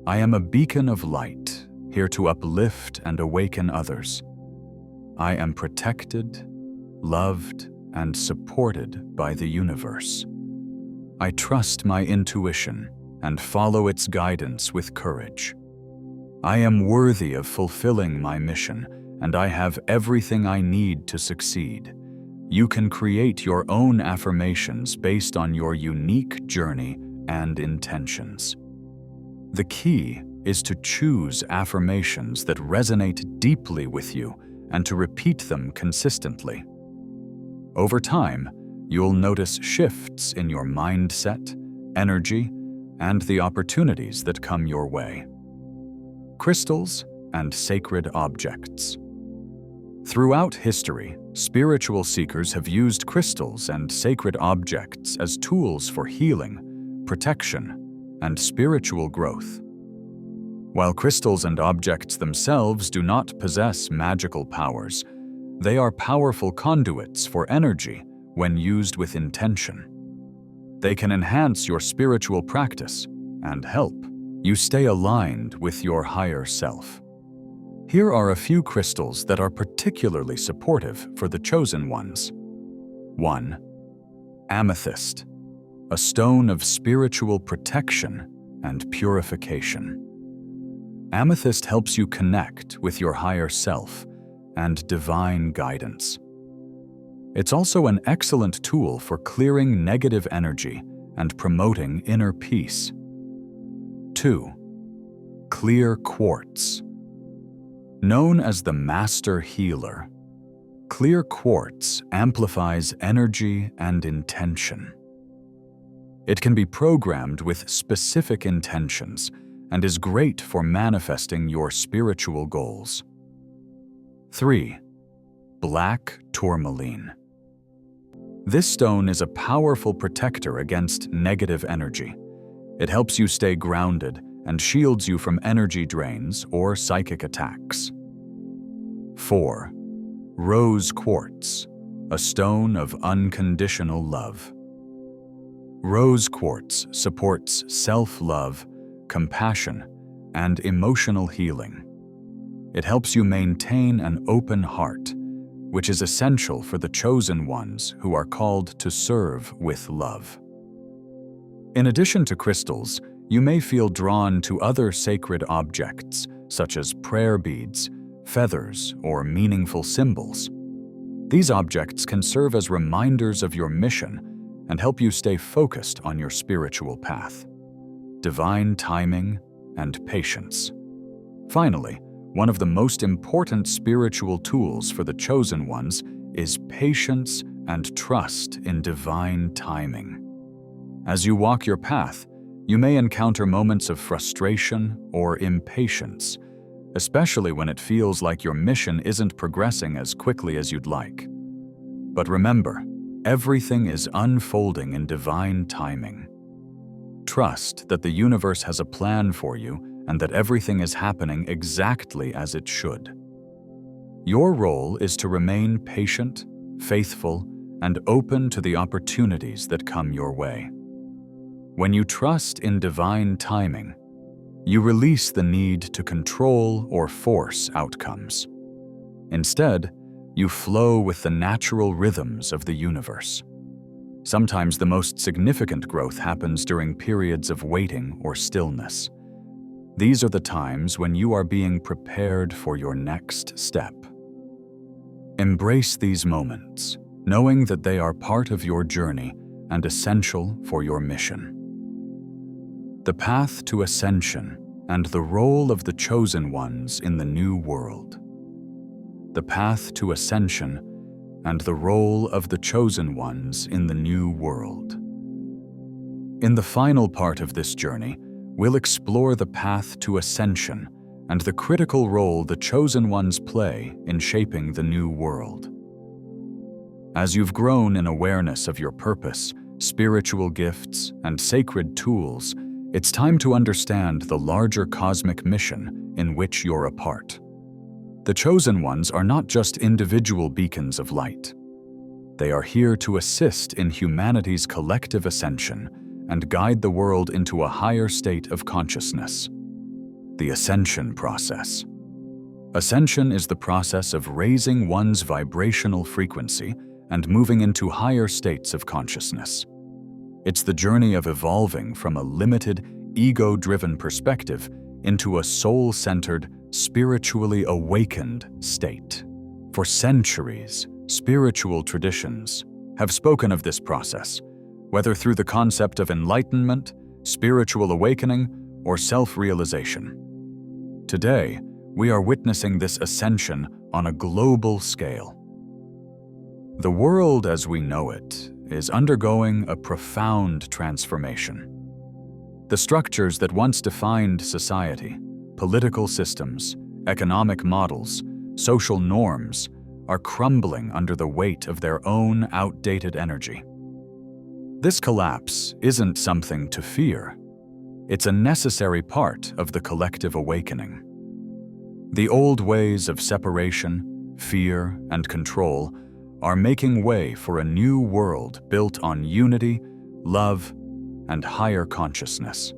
I am a beacon of light, here to uplift and awaken others. I am protected, loved, and supported by the universe. I trust my intuition and follow its guidance with courage. I am worthy of fulfilling my mission, and I have everything I need to succeed. You can create your own affirmations based on your unique journey and intentions. The key is to choose affirmations that resonate deeply with you and to repeat them consistently. Over time, you'll notice shifts in your mindset, energy, and the opportunities that come your way. Crystals and sacred objects. Throughout history, spiritual seekers have used crystals and sacred objects as tools for healing, protection, and spiritual growth. While crystals and objects themselves do not possess magical powers, they are powerful conduits for energy when used with intention. They can enhance your spiritual practice and help you stay aligned with your higher self. Here are a few crystals that are particularly supportive for the chosen ones. 1. Amethyst, a stone of spiritual protection and purification. Amethyst helps you connect with your higher self and divine guidance. It's also an excellent tool for clearing negative energy and promoting inner peace. 2. Clear quartz. Known as the master healer, clear quartz amplifies energy and intention. It can be programmed with specific intentions and is great for manifesting your spiritual goals. 3. Black tourmaline. This stone is a powerful protector against negative energy. It helps you stay grounded and shields you from energy drains or psychic attacks. 4. Rose quartz, a stone of unconditional love. Rose quartz supports self-love, compassion, and emotional healing. It helps you maintain an open heart, which is essential for the chosen ones who are called to serve with love. In addition to crystals, you may feel drawn to other sacred objects, such as prayer beads, feathers, or meaningful symbols. These objects can serve as reminders of your mission and help you stay focused on your spiritual path. Divine timing and patience. Finally, one of the most important spiritual tools for the chosen ones is patience and trust in divine timing. As you walk your path, you may encounter moments of frustration or impatience, especially when it feels like your mission isn't progressing as quickly as you'd like. But remember, everything is unfolding in divine timing. Trust that the universe has a plan for you and that everything is happening exactly as it should. Your role is to remain patient, faithful, and open to the opportunities that come your way. When you trust in divine timing, you release the need to control or force outcomes. Instead, you flow with the natural rhythms of the universe. Sometimes the most significant growth happens during periods of waiting or stillness. These are the times when you are being prepared for your next step. Embrace these moments, knowing that they are part of your journey and essential for your mission. The path to ascension and the role of the chosen ones in the new world. The path to ascension and the role of the chosen ones in the new world. In the final part of this journey, we'll explore the path to ascension and the critical role the chosen ones play in shaping the new world. As you've grown in awareness of your purpose, spiritual gifts, and sacred tools, it's time to understand the larger cosmic mission in which you're a part. The chosen ones are not just individual beacons of light. They are here to assist in humanity's collective ascension and guide the world into a higher state of consciousness. The ascension process. Ascension is the process of raising one's vibrational frequency and moving into higher states of consciousness. It's the journey of evolving from a limited, ego-driven perspective into a soul-centered, spiritually awakened state. For centuries, spiritual traditions have spoken of this process, whether through the concept of enlightenment, spiritual awakening, or self-realization. Today, we are witnessing this ascension on a global scale. The world as we know it is undergoing a profound transformation. The structures that once defined society, political systems, economic models, social norms, are crumbling under the weight of their own outdated energy. This collapse isn't something to fear. It's a necessary part of the collective awakening. The old ways of separation, fear, and control are making way for a new world built on unity, love, and higher consciousness.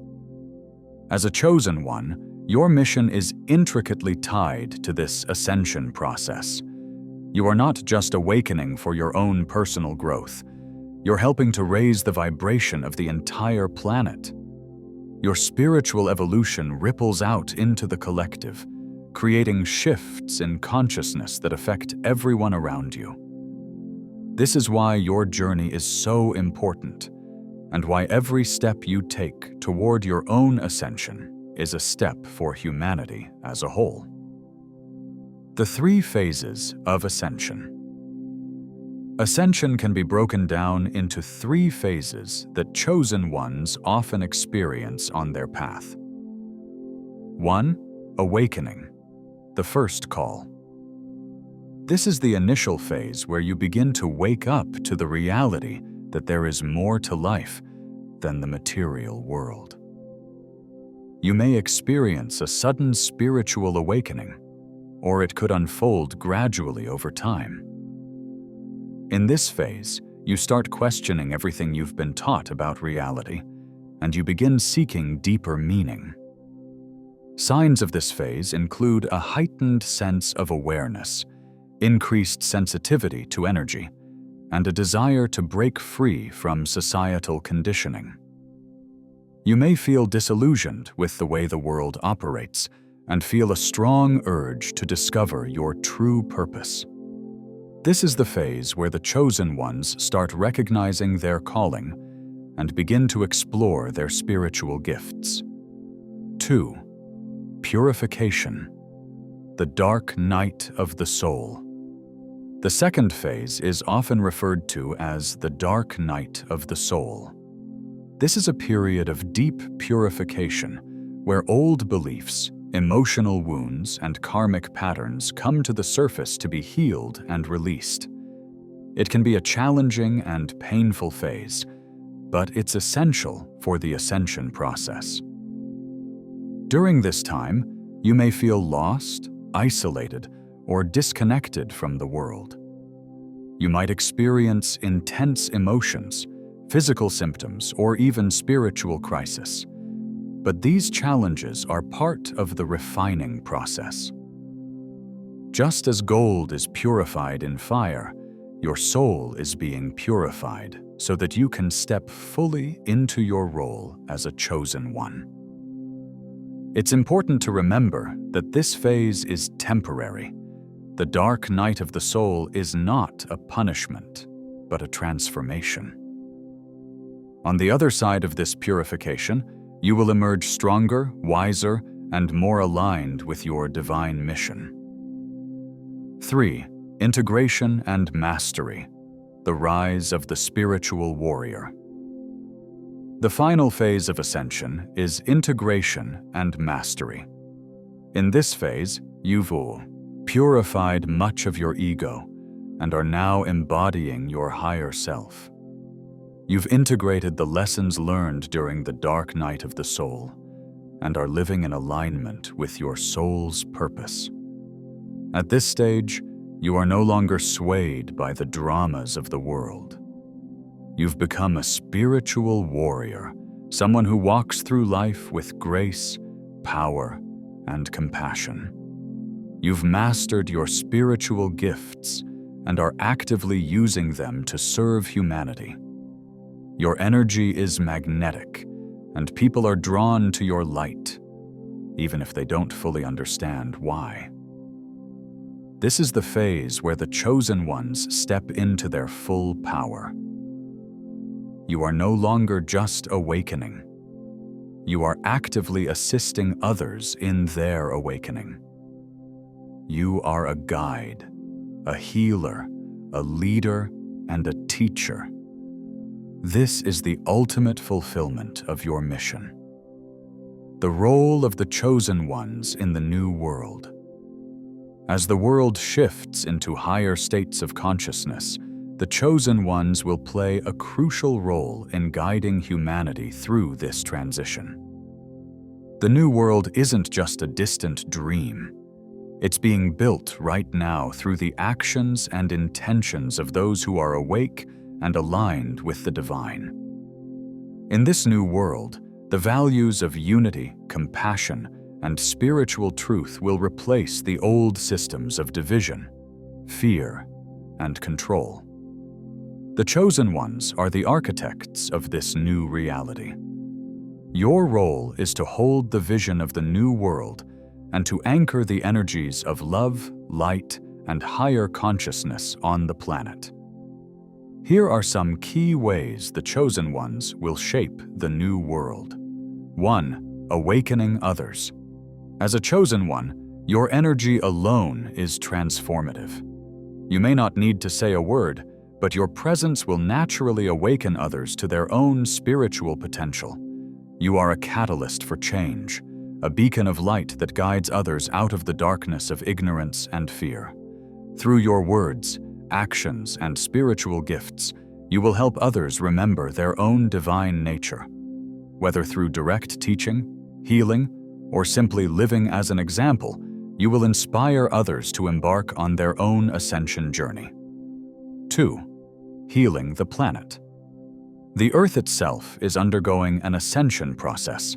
As a chosen one, Your mission is intricately tied to this ascension process. You are not just awakening for your own personal growth. You're helping to raise the vibration of the entire planet. Your spiritual evolution ripples out into the collective, creating shifts in consciousness that affect everyone around you. This is why your journey is so important, and why every step you take toward your own ascension is a step for humanity as a whole. The 3 phases of ascension. Ascension can be broken down into 3 phases that chosen ones often experience on their path. 1. Awakening, the first call. This is the initial phase where you begin to wake up to the reality that there is more to life than the material world. You may experience a sudden spiritual awakening, or it could unfold gradually over time. In this phase, you start questioning everything you've been taught about reality, and you begin seeking deeper meaning. Signs of this phase include a heightened sense of awareness, increased sensitivity to energy, and a desire to break free from societal conditioning. You may feel disillusioned with the way the world operates and feel a strong urge to discover your true purpose. This is the phase where the chosen ones start recognizing their calling and begin to explore their spiritual gifts. 2. Purification, the dark night of the soul. The second phase is often referred to as the dark night of the soul. This is a period of deep purification where old beliefs, emotional wounds, and karmic patterns come to the surface to be healed and released. It can be a challenging and painful phase, but it's essential for the ascension process. During this time, you may feel lost, isolated, or disconnected from the world. You might experience intense emotions, physical symptoms, or even spiritual crisis. But these challenges are part of the refining process. Just as gold is purified in fire, your soul is being purified so that you can step fully into your role as a chosen one. It's important to remember that this phase is temporary. The dark night of the soul is not a punishment, but a transformation. On the other side of this purification, you will emerge stronger, wiser, and more aligned with your divine mission. 3. Integration and mastery, the rise of the spiritual warrior. The final phase of ascension is integration and mastery. In this phase, you've purified much of your ego and are now embodying your higher self. You've integrated the lessons learned during the dark night of the soul and are living in alignment with your soul's purpose. At this stage, you are no longer swayed by the dramas of the world. You've become a spiritual warrior, someone who walks through life with grace, power, and compassion. You've mastered your spiritual gifts and are actively using them to serve humanity. Your energy is magnetic, and people are drawn to your light, even if they don't fully understand why. This is the phase where the chosen ones step into their full power. You are no longer just awakening. You are actively assisting others in their awakening. You are a guide, a healer, a leader, and a teacher. This is the ultimate fulfillment of your mission. The role of the chosen ones in the new world. As the world shifts into higher states of consciousness, the chosen ones will play a crucial role in guiding humanity through this transition. The new world isn't just a distant dream. It's being built right now through the actions and intentions of those who are awake and aligned with the divine. In this new world, the values of unity, compassion, and spiritual truth will replace the old systems of division, fear, and control. The chosen ones are the architects of this new reality. Your role is to hold the vision of the new world and to anchor the energies of love, light, and higher consciousness on the planet. Here are some key ways the chosen ones will shape the new world. 1. Awakening others. As a chosen one, your energy alone is transformative. You may not need to say a word, but your presence will naturally awaken others to their own spiritual potential. You are a catalyst for change, a beacon of light that guides others out of the darkness of ignorance and fear. Through your words, actions, and spiritual gifts, you will help others remember their own divine nature. Whether through direct teaching, healing, or simply living as an example, you will inspire others to embark on their own ascension journey. 2. Healing the planet. The Earth itself is undergoing an ascension process.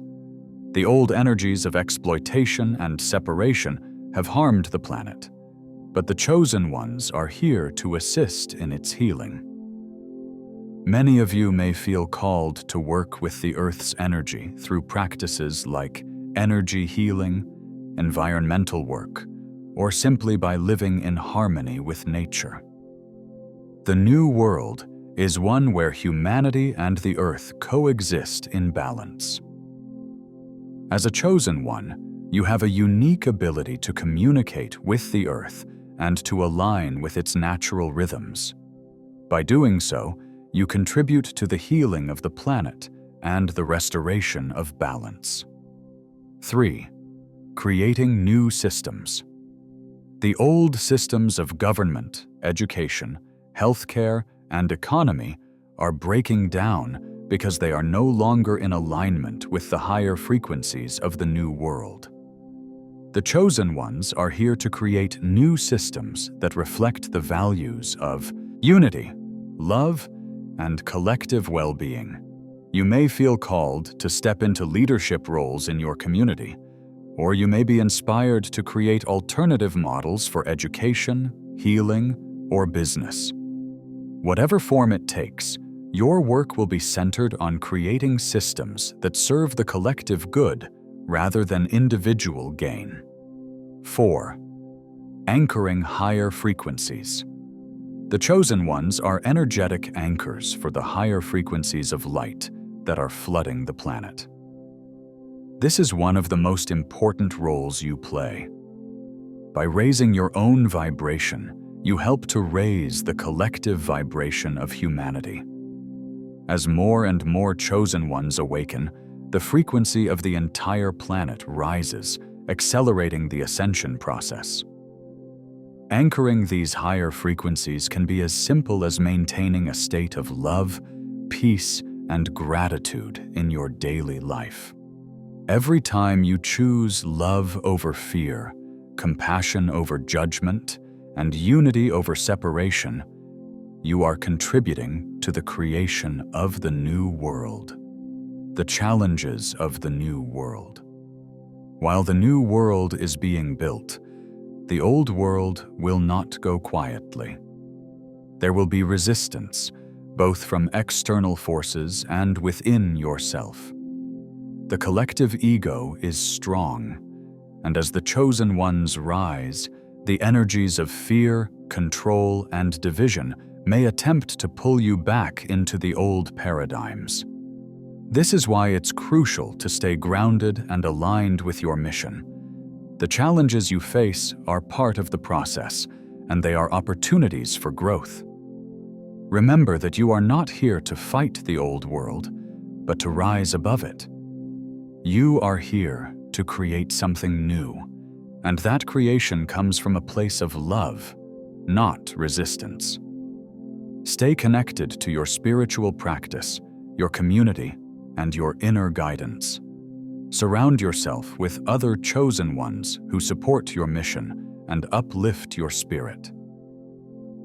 The old energies of exploitation and separation have harmed the planet, but the chosen ones are here to assist in its healing. Many of you may feel called to work with the Earth's energy through practices like energy healing, environmental work, or simply by living in harmony with nature. The new world is one where humanity and the Earth coexist in balance. As a chosen one, you have a unique ability to communicate with the Earth and to align with its natural rhythms. By doing so, you contribute to the healing of the planet and the restoration of balance. 3. Creating new systems. The old systems of government, education, healthcare, and economy are breaking down because they are no longer in alignment with the higher frequencies of the new world. The chosen ones are here to create new systems that reflect the values of unity, love, and collective well-being. You may feel called to step into leadership roles in your community, or you may be inspired to create alternative models for education, healing, or business. Whatever form it takes, your work will be centered on creating systems that serve the collective good rather than individual gain. 4. Anchoring higher frequencies. The chosen ones are energetic anchors for the higher frequencies of light that are flooding the planet. This is one of the most important roles you play. By raising your own vibration, you help to raise the collective vibration of humanity. As more and more chosen ones awaken, the frequency of the entire planet rises, accelerating the ascension process. Anchoring these higher frequencies can be as simple as maintaining a state of love, peace, and gratitude in your daily life. Every time you choose love over fear, compassion over judgment, and unity over separation, you are contributing to the creation of the new world, the challenges of the new world. While the new world is being built, the old world will not go quietly. There will be resistance, both from external forces and within yourself. The collective ego is strong, and as the chosen ones rise, the energies of fear, control, and division may attempt to pull you back into the old paradigms. This is why it's crucial to stay grounded and aligned with your mission. The challenges you face are part of the process, and they are opportunities for growth. Remember that you are not here to fight the old world, but to rise above it. You are here to create something new, and that creation comes from a place of love, not resistance. Stay connected to your spiritual practice, your community, and your inner guidance. Surround yourself with other chosen ones who support your mission and uplift your spirit.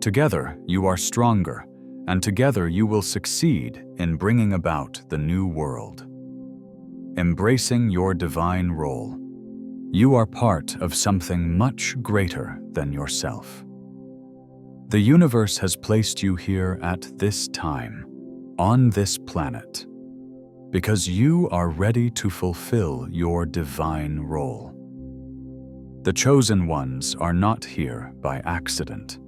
Together, you are stronger, and together you will succeed in bringing about the new world. Embracing your divine role. You are part of something much greater than yourself. The universe has placed you here at this time, on this planet, because you are ready to fulfill your divine role. The chosen ones are not here by accident.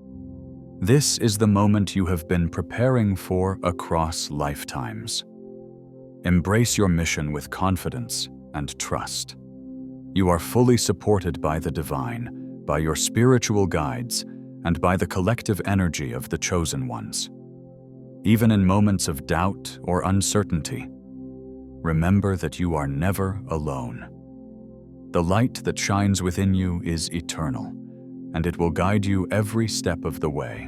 This is the moment you have been preparing for across lifetimes. Embrace your mission with confidence and trust. You are fully supported by the divine, by your spiritual guides, and by the collective energy of the chosen ones. Even in moments of doubt or uncertainty, remember that you are never alone. The light that shines within you is eternal, and it will guide you every step of the way.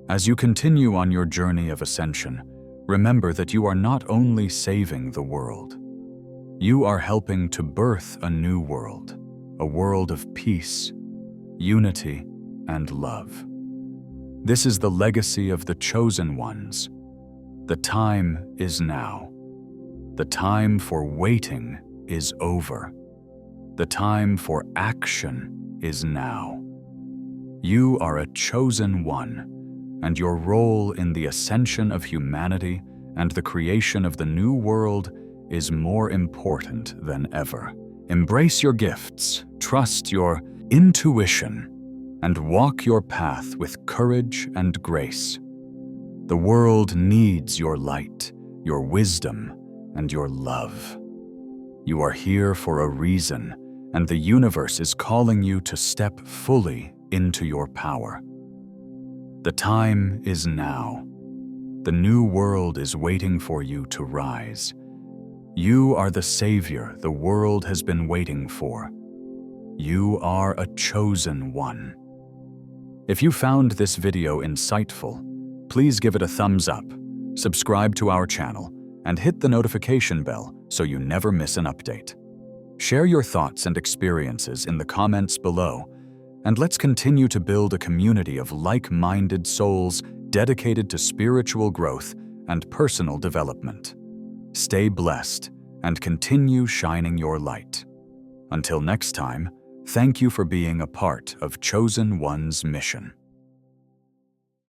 As you continue on your journey of ascension, remember that you are not only saving the world. You are helping to birth a new world, a world of peace, unity, and love. This is the legacy of the chosen ones. The time is now. The time for waiting is over. The time for action is now. You are a chosen one, and your role in the ascension of humanity and the creation of the new world is more important than ever. Embrace your gifts, trust your intuition, and walk your path with courage and grace. The world needs your light, your wisdom, and your love. You are here for a reason, and the universe is calling you to step fully into your power. The time is now. The new world is waiting for you to rise. You are the savior the world has been waiting for. You are a chosen one. If you found this video insightful, please give it a thumbs up, subscribe to our channel, and hit the notification bell so you never miss an update. Share your thoughts and experiences in the comments below, and let's continue to build a community of like-minded souls dedicated to spiritual growth and personal development. Stay blessed and continue shining your light. Until next time, thank you for being a part of Chosen One's mission.